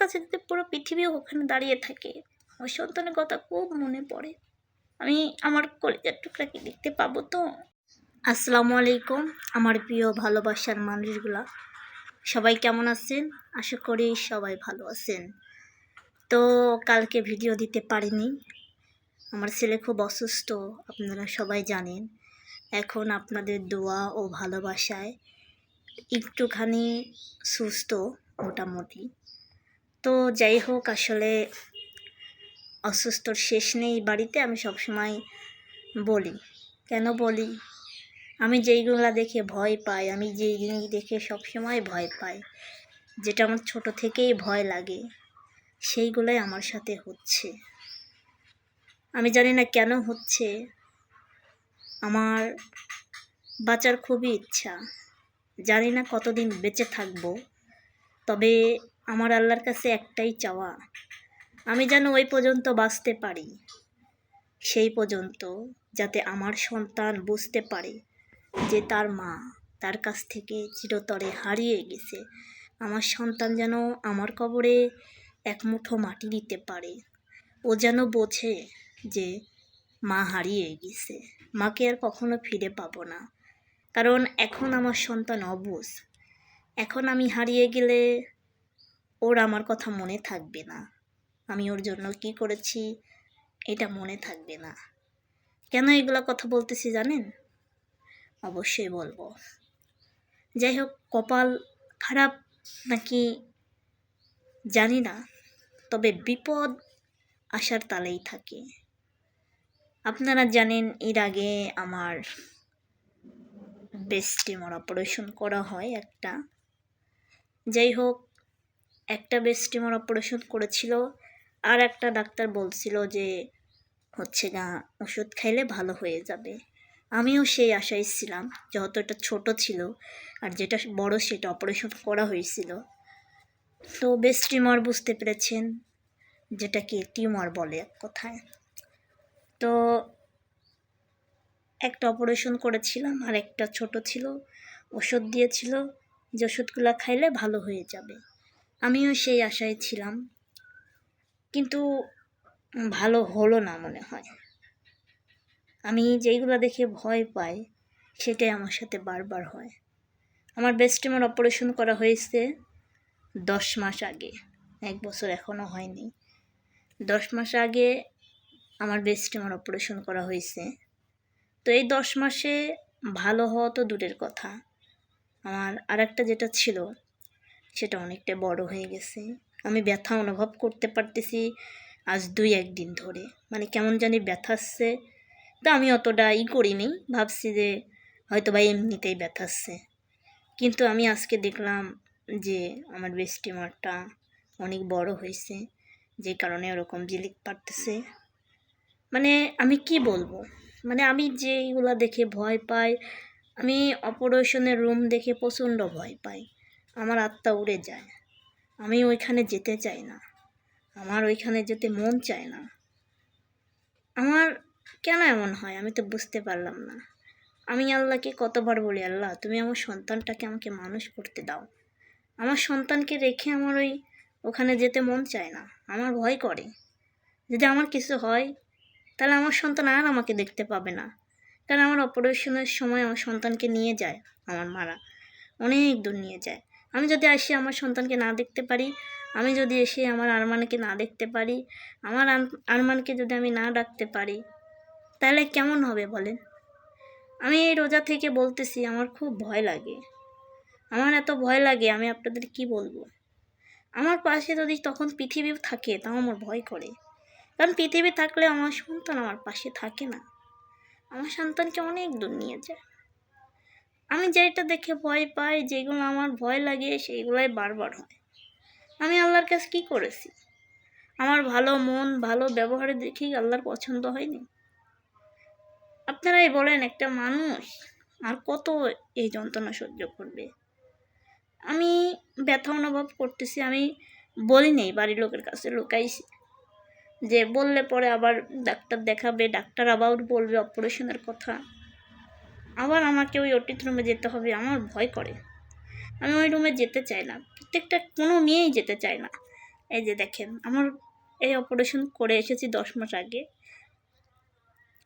কাছে যদি পুরো পৃথিবীও ওখানে দাঁড়িয়ে থাকে, আমার সন্তানের কথা খুব মনে পড়ে। আমি আমার কলেজের টুকরাকে দেখতে পাবো তো। আসসালামু আলাইকুম আমার প্রিয় ভালোবাসার মানুষগুলা, সবাই কেমন আছেন? আশা করি সবাই ভালো আছেন। তো কালকে ভিডিও দিতে পারিনি, আমার ছেলে খুব অসুস্থ, আপনারা সবাই জানেন। এখন আপনাদের দোয়া ও ভালোবাসায় একটুখানি সুস্থ মোটামুটি। তো যাই হোক, আসলে অসুস্থর শেষ নেই বাড়িতে। আমি সবসময় বলি, কেন বলি, আমি যেইগুলা দেখে ভয় পাই, আমি যেই জিনিস দেখে সবসময় ভয় পাই, যেটা আমার ছোট থেকেই ভয় লাগে, সেইগুলাই আমার সাথে হচ্ছে। আমি জানি না কেন হচ্ছে। আমার বাঁচার খুবই ইচ্ছা, জানি না কতদিন বেঁচে থাকবো, তবে আমার আল্লাহর কাছে একটাই চাওয়া, আমি যেন ওই পর্যন্ত বাঁচতে পারি, সেই পর্যন্ত যাতে আমার সন্তান বুঝতে পারে যে তার মা তার কাছ থেকে চিরতরে হারিয়ে গেছে। আমার সন্তান যেন আমার কবরে এক মুঠো মাটি দিতে পারে, ও যেন বোঝে যে মা হারিয়ে গেছে, মাকে আর কখনো ফিরে পাবো না। কারণ এখন আমার সন্তান অবুঝ, এখন আমি হারিয়ে গেলে ওর আমার কথা মনে থাকবে না, আমি ওর জন্য কি করেছি এটা মনে থাকবে না। কেন এগুলো কথা বলতেছি জানেন? অবশ্যই বলবো। যাই হোক, কপাল খারাপ নাকি জানি না, তবে বিপদ আসার তালেই থাকে। আপনারা জানেন এর আগে আমার ব্রেস্ট টিউমার অপারেশন করা হয় একটা। যাই হোক, একটা ব্রেস্ট টিউমার অপারেশন করেছিল, আর একটা ডাক্তার বলছিল যে হচ্ছে না ওষুধ খাইলে ভালো হয়ে যাবে। আমিও সেই আশায় ছিলাম, যেহেতু এটা ছোট ছিল আর যেটা বড় সেটা অপারেশন করা হয়েছিল। তো ব্রেস্ট টিউমার বুঝতে পেরেছেন, যেটাকে টিউমার বলে এক কথায়। তো একটা অপারেশন করেছিলাম, আর একটা ছোট ছিল, ওষুধ দিয়েছিল যে ওষুধগুলো খাইলে ভালো হয়ে যাবে। আমিও সেই আশায় ছিলাম, কিন্তু ভালো হলো না মনে হয়। আমি যেইগুলো দেখে ভয় পাই সেটাই আমার সাথে বারবার হয়। আমার ব্রেস্ট টিউমার অপারেশন করা হয়েছে 10 মাস আগে, 1 বছর এখনও হয়নি। 10 মাস আগে আমার ব্রেস্ট টিউমার অপারেশন করা হয়েছে। তো এই 10 মাসে ভালো হওয়া তো দূরের কথা, আমার আরেকটা যেটা ছিল সেটা অনেকটা বড় হয়ে গেছে। আমি ব্যথা অনুভব করতে পারতেছি আজ 2-1 দিন ধরে, মানে কেমন জানি ব্যথাচ্ছে। তা আমি অতটা করিনি, ভাবছি যে হয়তো বা এমনিতেই ব্যথাচ্ছে। কিন্তু আমি আজকে দেখলাম যে আমার ব্রেস্ট টিউমারটা অনেক বড় হয়েছে, যে কারণে ওরকম জিলিক পারতেছে। মানে আমি কি বলবো, মানে আমি যেইগুলো দেখে ভয় পাই, আমি অপারেশনের রুম দেখে প্রচণ্ড ভয় পাই, আমার আত্মা উড়ে যায়, আমি ওইখানে যেতে চাই না, আমার ওইখানে যেতে মন চায় না। আমার কেন এমন হয় আমি তো বুঝতে পারলাম না। আমি আল্লাহকে কতবার বলি, আল্লাহ তুমি আমার সন্তানটাকে আমাকে মানুষ করতে দাও। আমার সন্তানকে রেখে আমার ওখানে যেতে মন চায় না, আমার ভয় করে যদি আমার কিছু হয় তাহলে আমার সন্তান আর আমাকে দেখতে পাবে না। কারণ আমার অপারেশনের সময় আমার সন্তানকে নিয়ে যায় আমার মারা, অনেক দূর নিয়ে যায়। আমি যদি এসে আমার সন্তানকে না দেখতে পারি, আমি যদি এসে আমার আরমানকে না দেখতে পারি, আমার আরমানকে যদি আমি না ডাকতে পারি, তাহলে কেমন হবে বলেন? আমি এই রোজা থেকে বলতেছি আমার খুব ভয় লাগে, আমার এত ভয় লাগে আমি আপনাদের কি বলবো। আমার পাশে যদি তখন পৃথিবী থাকে তাও আমার ভয় করে, কারণ পৃথিবী থাকলে আমার সন্তান আমার পাশে থাকে না, আমার সন্তানকে অনেক দূর নিয়ে যায়। আমি যেটা দেখে ভয় পাই, যেগুলো আমার ভয় লাগে সেইগুলাই বারবার হয়। আমি আল্লাহর কাছে কী করেছি? আমার ভালো মন ভালো ব্যবহারে দেখেই আল্লাহর পছন্দ হয়নি? আপনারাই বলেন, একটা মানুষ আর কত এই যন্ত্রণা সহ্য করবে? আমি ব্যথা অনুভব করতেছি, আমি বলি নেই, বাড়ির লোকের কাছে লুকাইছি, যে বললে পরে আবার ডাক্তার দেখাবে, ডাক্তার আবার বলবে অপারেশনের কথা, আবার আমাকে ওই ওটির রুমে যেতে হবে, আমার ভয় করে, আমি ওই রুমে যেতে চাই না। প্রত্যেকটা কোনো মেয়েই যেতে চায় না, এই যে দেখেন, আমার এই অপারেশন করে এসেছি 10 মাস আগে।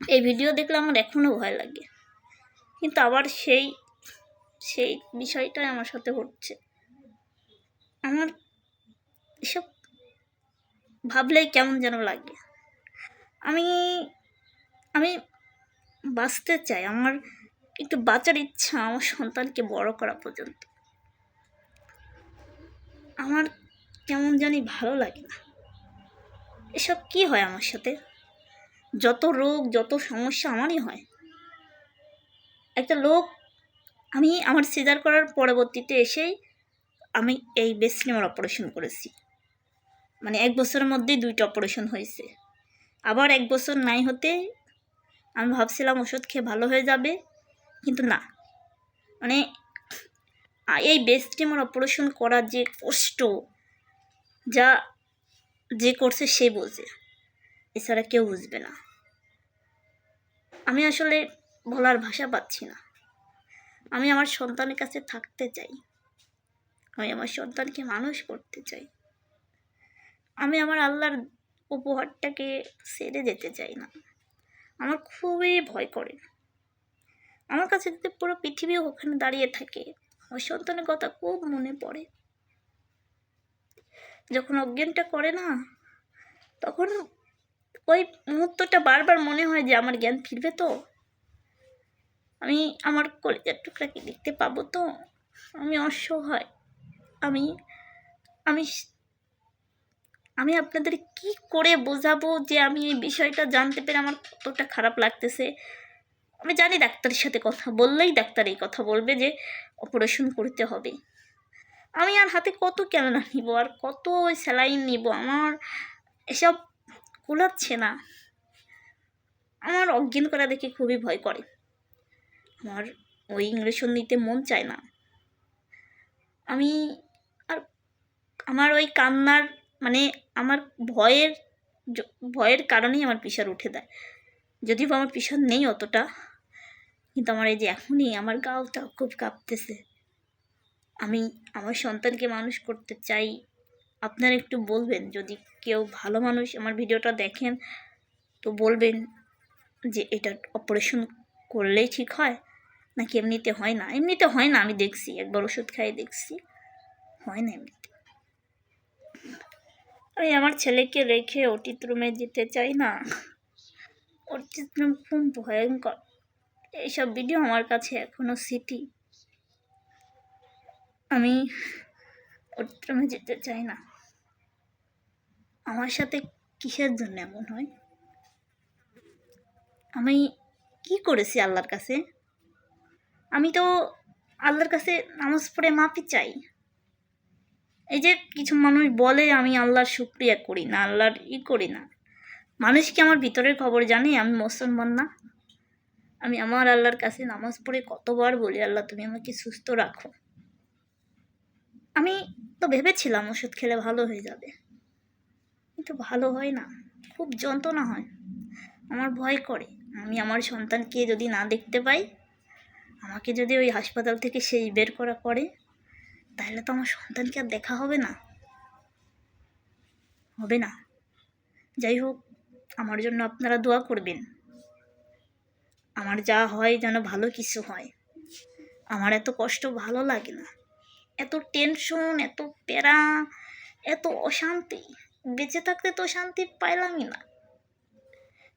এই ভিডিও দেখলে আমার এখনও ভয় লাগে, কিন্তু আবার সেই সেই বিষয়টাই আমার সাথে হচ্ছে। আমার এসব ভাবলেই কেমন যেন লাগে। আমি আমি বাঁচতে চাই, আমার একটু বাঁচার ইচ্ছা, আমার সন্তানকে বড় করা পর্যন্ত। আমার কেমন জানি ভালো লাগে না। এসব কি হয় আমার সাথে? যত রোগ যত সমস্যা আমারই হয়। একটা লোক, আমি আমার সিজার করার পরবর্তীতে এসেই আমি এই ব্রেস্ট টিউমার অপারেশন করেছি। মানে 1 বছরের মধ্যেই 2টা অপারেশন হয়েছে। আবার 1 বছর নাই হতে আমি ভাবছিলাম ওষুধ খেয়ে ভালো হয়ে যাবে, কিন্তু না। মানে এই ব্রেস্ট টিউমার অপারেশন করার যে কষ্ট, যা যে করছে সে বোঝে, এছাড়া কেউ বুঝবে না। আমি আসলে বলার ভাষা পাচ্ছি না। আমি আমার সন্তানের কাছে থাকতে চাই, আমি আমার সন্তানকে মানুষ করতে চাই। আমি আমার আল্লাহর উপহারটাকে ছেড়ে যেতে চাই না। আমার খুবই ভয় করে। আমার কাছে যদি পুরো পৃথিবী ওখানে দাঁড়িয়ে থাকে, আমার সন্তানের কথা খুব মনে পড়ে। যখন অজ্ঞানটা করে না, তখন ওই মুহূর্তটা বারবার মনে হয় যে আমার জ্ঞান ফিরবে তো, আমি আমার কলিজার টুকরাকে দেখতে পাবো তো। আমি অসহায়। আমি আমি আমি আপনাদের কি করে বোঝাবো যে আমি এই বিষয়টা জানতে পেরে আমার কতটা খারাপ লাগতেছে। আমি জানি ডাক্তারের সাথে কথা বললেই ডাক্তার এই কথা বলবে যে অপারেশন করতে হবে। আমি আর হাতে কত ক্যামেরা নিব, আর কত স্যালাইন নিব, আমার এসব কুলাচ্ছে না। আমার অজ্ঞান করা দেখে খুবই ভয় করে। আমার ওই ইঞ্জেকশন নিতে মন চায় না। আমি আর আমার ওই কান্নার, মানে আমার ভয়ের কারণেই আমার প্রেশার উঠে দেয়। যদিও আমার প্রেশার নেই অতটা, কিন্তু আমার এই যে এখনই আমার গাওটা খুব কাঁপতেছে। আমি আমার সন্তানকে মানুষ করতে চাই। আপনারা একটু বলবেন, যদি কেউ ভালো মানুষ আমার ভিডিওটা দেখেন তো বলবেন যে এটা অপারেশন করলেই ঠিক হয় নাকি এমনিতে হয় না। এমনিতে হয় না, আমি দেখছি, একবার ওষুধ খাইয়ে দেখছি, হয় না এমনিতে। আমি আমার ছেলেকে রেখে অটিত রুমে যেতে চাই না। অটিত রুম খুব ভয়ঙ্কর। এইসব ভিডিও আমার কাছে এখনো স্মৃতি। আমি অটিত রুমে যেতে চাই না। আমার সাথে কিসের জন্য এমন হয়? আমি কি করেছি আল্লাহর কাছে? আমি তো আল্লাহর কাছে নামাজ পড়ে মাফি চাই। এই যে কিছু মানুষ বলে আমি আল্লাহর শুকরিয়া করি না, আল্লাহর করি না। মানুষ কি আমার ভিতরের খবর জানে আমি মুসলমান না? আমি আমার আল্লাহর কাছে নামাজ পড়ে কতবার বলি, আল্লাহ তুমি আমাকে সুস্থ রাখো। আমি তো ভেবেছিলাম ওষুধ খেলে ভালো হয়ে যাবে, কিন্তু ভালো হয় না, খুব যন্ত্রণা হয়। আমার ভয় করে আমি আমার সন্তানকে যদি না দেখতে পাই, আমাকে যদি ওই হাসপাতাল থেকে সেই বের করা করে, তাহলে তো আমার সন্তানকে আর দেখা হবে না। যাই হোক, আমার জন্য আপনারা দোয়া করবেন। আমার যা হয় যেন ভালো কিছু হয়। আমার এত কষ্ট ভালো লাগে না, এত টেনশন, এত প্যারা, এত অশান্তি। বেঁচে থাকতে তো শান্তি পাইলামই না।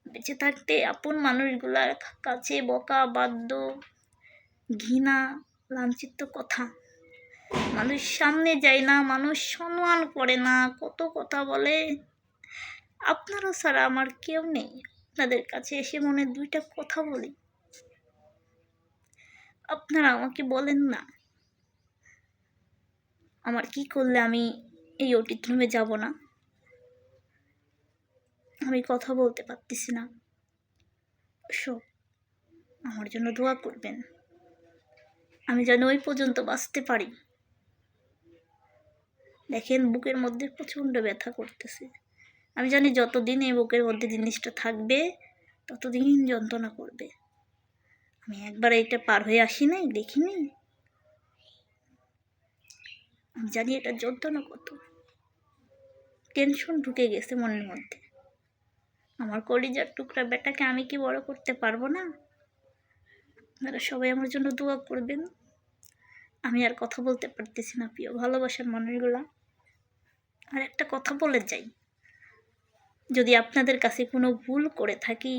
বেঁচে থাকতে আপন মানুষগুলার কাছে বকা, বাদ্য, ঘৃণা, লাঞ্ছিত কথা, মানুষ সামনে যায় না, মানুষ সম্মান করে না, কত কথা বলে। আপনারা ছাড়া আমার কেউ নেই। আপনাদের কাছে এসে মনে 2টা কথা বলি, আপনারা আমাকে বলেন না আমার কি করলে আমি এই অটিত রুমে যাব না। আমি কথা বলতে পারতেছি না। সব আমার জন্য দোয়া করবেন, আমি যেন ওই পর্যন্ত বাঁচতে পারি। দেখেন বুকের মধ্যে প্রচণ্ড ব্যথা করতেছে। আমি জানি যতদিন এই বুকের মধ্যে জিনিসটা থাকবে ততদিন যন্ত্রণা করবে। আমি একবার এটা পার হয়ে আসি নাই, দেখিনি। আমি জানি এটা যন্ত্রণা কত। টেনশন ঢুকে গেছে মনের মধ্যে। আমার কলিজার টুকরা বেটাকে আমি কি বড় করতে পারবো না? আপনারা সবাই আমার জন্য দোয়া করবেন। আমি আর কথা বলতে পারতেছি না প্রিয় ভালোবাসার মানুষগুলা। আর একটা কথা বলে যাই, যদি আপনাদের কাছে কোনো ভুল করে থাকি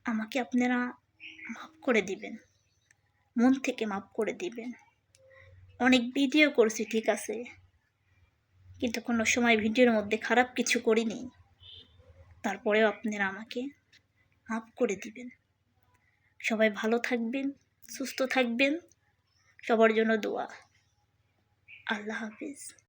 আমাকে আপনারা মাফ করে দিবেন, মন থেকে মাফ করে দিবেন। অনেক ভিডিও করছি ঠিক আছে, কিন্তু কোনো সময় ভিডিওর মধ্যে খারাপ কিছু করিনি, তারপরেও আপনারা আমাকে মাফ করে দিবেন। সবাই ভালো থাকবেন, সুস্থ থাকবেন, সবার জন্য দোয়া। আল্লাহ হাফিজ।